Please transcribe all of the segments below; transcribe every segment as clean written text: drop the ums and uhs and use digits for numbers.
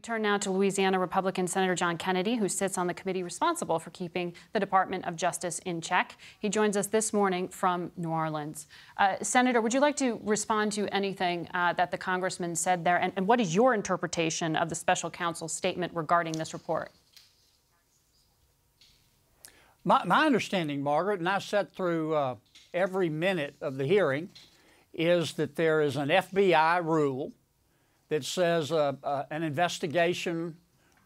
Turn now to Louisiana Republican Senator John Kennedy, who sits on the committee responsible for keeping the Department of Justice in check. He joins us this morning from New Orleans. Senator, would you like to respond to anything that the congressman said there? And what is your interpretation of the special counsel's statement regarding this report? My understanding, Margaret, and I sat through every minute of the hearing, is that there is an FBI rule that says an investigation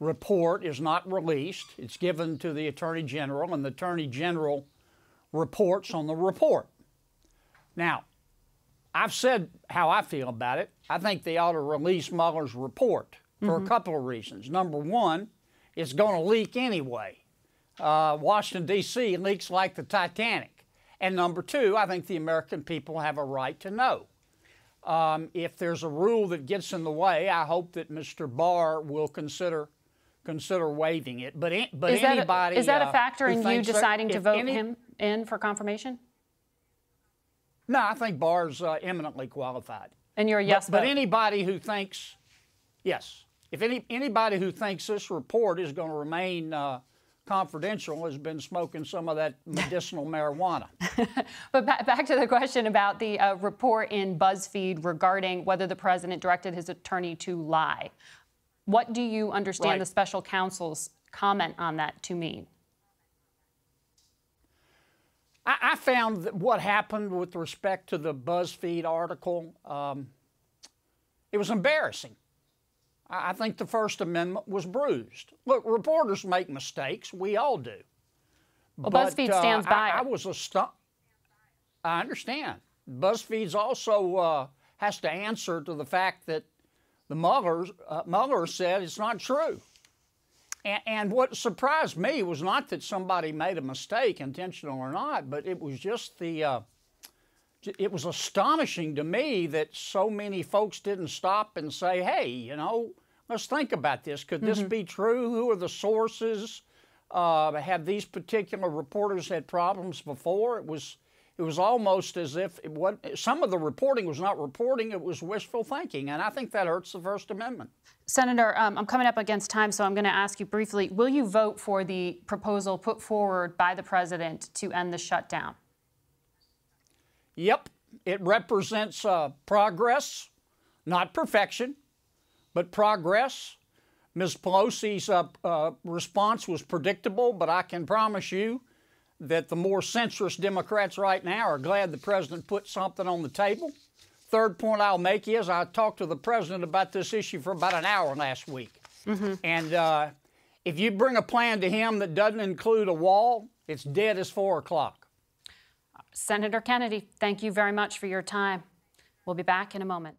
report is not released. It's given to the Attorney General, and the Attorney General reports on the report. Now, I've said how I feel about it. I think they ought to release Mueller's report for a couple of reasons. Number one, it's going to leak anyway. Washington, D.C. leaks like the Titanic. And number two, I think the American people have a right to know. If there's a rule that gets in the way, I hope that Mr. Barr will consider waiving it. But is anybody is that a factor in you deciding to vote him in for confirmation? No, I think Barr's eminently qualified. And you're a yes vote. But anybody who thinks, yes, if anybody who thinks this report is going to remain confidential has been smoking some of that medicinal marijuana. But back to the question about the report in BuzzFeed regarding whether the president directed his attorney to lie. What do you understand the special counsel's comment on that to mean? I found that what happened with respect to the BuzzFeed article, it was embarrassing. I think the First Amendment was bruised. Look, reporters make mistakes. We all do. Well, BuzzFeed stands by it. I understand. BuzzFeed's also has to answer to the fact that the Mueller said it's not true. And what surprised me was not that somebody made a mistake, intentional or not, but it was just it was astonishing to me that so many folks didn't stop and say, hey, you know, let's think about this. Could this be true? Who are the sources? Have these particular reporters had problems before? It was almost as if some of the reporting was not reporting, it was wishful thinking, and I think that hurts the First Amendment. Senator, I'm coming up against time, so I'm going to ask you briefly, will you vote for the proposal put forward by the president to end the shutdown? Yep, it represents progress, not perfection, but progress. Ms. Pelosi's response was predictable, but I can promise you that the more centrist Democrats right now are glad the president put something on the table. Third point I'll make is I talked to the president about this issue for about an hour last week. And if you bring a plan to him that doesn't include a wall, it's dead as 4 o'clock. Senator Kennedy, thank you very much for your time. We'll be back in a moment.